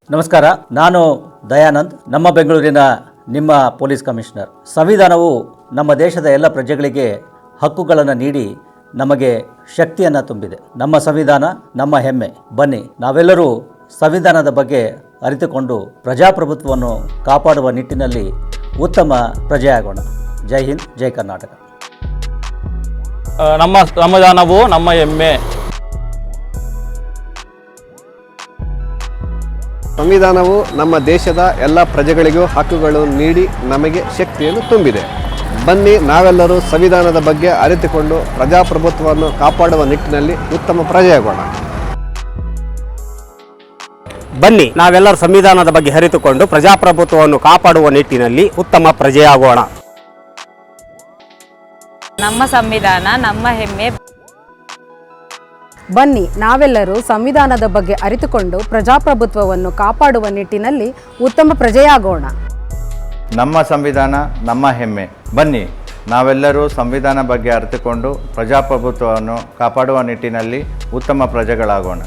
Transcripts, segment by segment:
ನಮಸ್ಕಾರ, ನಾನು ದಯಾನಂದ್, ನಮ್ಮ ಬೆಂಗಳೂರಿನ ನಿಮ್ಮ ಪೊಲೀಸ್ ಕಮಿಷನರ್. ಸಂವಿಧಾನವು ನಮ್ಮ ದೇಶದ ಎಲ್ಲ ಪ್ರಜೆಗಳಿಗೆ ಹಕ್ಕುಗಳನ್ನು ನೀಡಿ ನಮಗೆ ಶಕ್ತಿಯನ್ನು ತುಂಬಿದೆ. ನಮ್ಮ ಸಂವಿಧಾನ ನಮ್ಮ ಹೆಮ್ಮೆ. ಬನ್ನಿ ನಾವೆಲ್ಲರೂ ಸಂವಿಧಾನದ ಬಗ್ಗೆ ಅರಿತುಕೊಂಡು ಪ್ರಜಾಪ್ರಭುತ್ವವನ್ನು ಕಾಪಾಡುವ ನಿಟ್ಟಿನಲ್ಲಿ ಉತ್ತಮ ಪ್ರಜೆಯಾಗೋಣ. ಜೈ ಹಿಂದ್, ಜೈ ಕರ್ನಾಟಕ. ನಮ್ಮ ಸಂವಿಧಾನವು ನಮ್ಮ ಹೆಮ್ಮೆ. ಸಂವಿಧಾನವು ನಮ್ಮ ದೇಶದ ಎಲ್ಲ ಪ್ರಜೆಗಳಿಗೂ ಹಕ್ಕುಗಳನ್ನು ನೀಡಿ ನಮಗೆ ಶಕ್ತಿಯನ್ನು ತುಂಬಿದೆ. ಬನ್ನಿ ನಾವೆಲ್ಲರೂ ಸಂವಿಧಾನದ ಬಗ್ಗೆ ಅರಿತುಕೊಂಡು ಪ್ರಜಾಪ್ರಭುತ್ವವನ್ನು ಕಾಪಾಡುವ ನಿಟ್ಟಿನಲ್ಲಿ ಉತ್ತಮ ಪ್ರಜೆಯಾಗೋಣ. ಬನ್ನಿ ನಾವೆಲ್ಲರೂ ಸಂವಿಧಾನದ ಬಗ್ಗೆ ಅರಿತುಕೊಂಡು ಪ್ರಜಾಪ್ರಭುತ್ವವನ್ನು ಕಾಪಾಡುವ ನಿಟ್ಟಿನಲ್ಲಿ ಉತ್ತಮ ಪ್ರಜೆಯಾಗೋಣ. ನಮ್ಮ ಸಂವಿಧಾನ ನಮ್ಮ ಹೆಮ್ಮೆ. ಬನ್ನಿ ನಾವೆಲ್ಲರೂ ಸಂವಿಧಾನದ ಬಗ್ಗೆ ಅರಿತುಕೊಂಡು ಪ್ರಜಾಪ್ರಭುತ್ವವನ್ನು ಕಾಪಾಡುವ ನಿಟ್ಟಿನಲ್ಲಿ ಉತ್ತಮ ಪ್ರಜೆಯಾಗೋಣ. ನಮ್ಮ ಸಂವಿಧಾನ ನಮ್ಮ ಹೆಮ್ಮೆ. ಬನ್ನಿ ನಾವೆಲ್ಲರೂ ಸಂವಿಧಾನ ಬಗ್ಗೆ ಅರಿತುಕೊಂಡು ಪ್ರಜಾಪ್ರಭುತ್ವವನ್ನು ಕಾಪಾಡುವ ನಿಟ್ಟಿನಲ್ಲಿ ಉತ್ತಮ ಪ್ರಜೆಗಳಾಗೋಣ.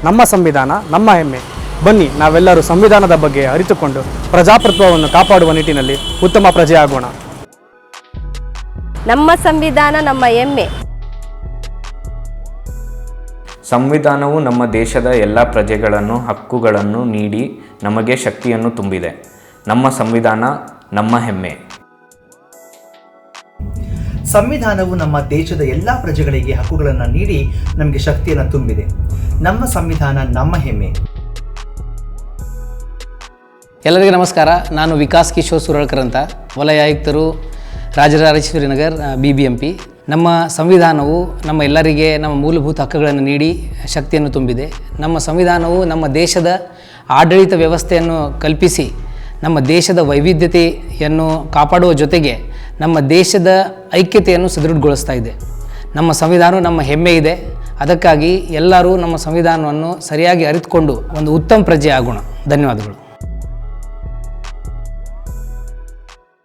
ನಮ್ಮ ಸಂವಿಧಾನ ನಮ್ಮ ಹೆಮ್ಮೆ. ಬನ್ನಿ ನಾವೆಲ್ಲರೂ ಸಂವಿಧಾನದ ಬಗ್ಗೆ ಅರಿತುಕೊಂಡು ಪ್ರಜಾಪ್ರಭುತ್ವವನ್ನು ಕಾಪಾಡುವ ನಿಟ್ಟಿನಲ್ಲಿ ಉತ್ತಮ ಪ್ರಜೆಯಾಗೋಣ. ನಮ್ಮ ಸಂವಿಧಾನ ನಮ್ಮ ಹೆಮ್ಮೆ. ಸಂವಿಧಾನವು ನಮ್ಮ ದೇಶದ ಎಲ್ಲ ಪ್ರಜೆಗಳನ್ನು ಹಕ್ಕುಗಳನ್ನು ನೀಡಿ ನಮಗೆ ಶಕ್ತಿಯನ್ನು ತುಂಬಿದೆ. ನಮ್ಮ ಸಂವಿಧಾನ ನಮ್ಮ ಹೆಮ್ಮೆ. ಸಂವಿಧಾನವು ನಮ್ಮ ದೇಶದ ಎಲ್ಲ ಪ್ರಜೆಗಳಿಗೆ ಹಕ್ಕುಗಳನ್ನು ನೀಡಿ ನಮಗೆ ಶಕ್ತಿಯನ್ನು ತುಂಬಿದೆ. ನಮ್ಮ ಸಂವಿಧಾನ ನಮ್ಮ ಹೆಮ್ಮೆ. ಎಲ್ಲರಿಗೂ ನಮಸ್ಕಾರ. ನಾನು ವಿಕಾಸ್ ಕಿಶೋರ್ ಸುರಳ್ಕರ್ ಅಂತ, ವಲಯ ಆಯುಕ್ತರು, ರಾಜರಾಜೇಶ್ವರಿ ನಗರ್, BBMP. ನಮ್ಮ ಸಂವಿಧಾನವು ನಮ್ಮ ಎಲ್ಲರಿಗೆ ನಮ್ಮ ಮೂಲಭೂತ ಹಕ್ಕುಗಳನ್ನು ನೀಡಿ ಶಕ್ತಿಯನ್ನು ತುಂಬಿದೆ. ನಮ್ಮ ಸಂವಿಧಾನವು ನಮ್ಮ ದೇಶದ ಆಡಳಿತ ವ್ಯವಸ್ಥೆಯನ್ನು ಕಲ್ಪಿಸಿ ನಮ್ಮ ದೇಶದ ವೈವಿಧ್ಯತೆಯನ್ನು ಕಾಪಾಡುವ ಜೊತೆಗೆ ನಮ್ಮ ದೇಶದ ಐಕ್ಯತೆಯನ್ನು ಸದೃಢಗೊಳಿಸ್ತಾ ಇದೆ. ನಮ್ಮ ಸಂವಿಧಾನ ನಮ್ಮ ಹೆಮ್ಮೆ ಇದೆ. ಅದಕ್ಕಾಗಿ ಎಲ್ಲರೂ ನಮ್ಮ ಸಂವಿಧಾನವನ್ನು ಸರಿಯಾಗಿ ಅರಿತುಕೊಂಡು ಒಂದು ಉತ್ತಮ ಪ್ರಜೆ ಆಗೋಣ. ಧನ್ಯವಾದಗಳು.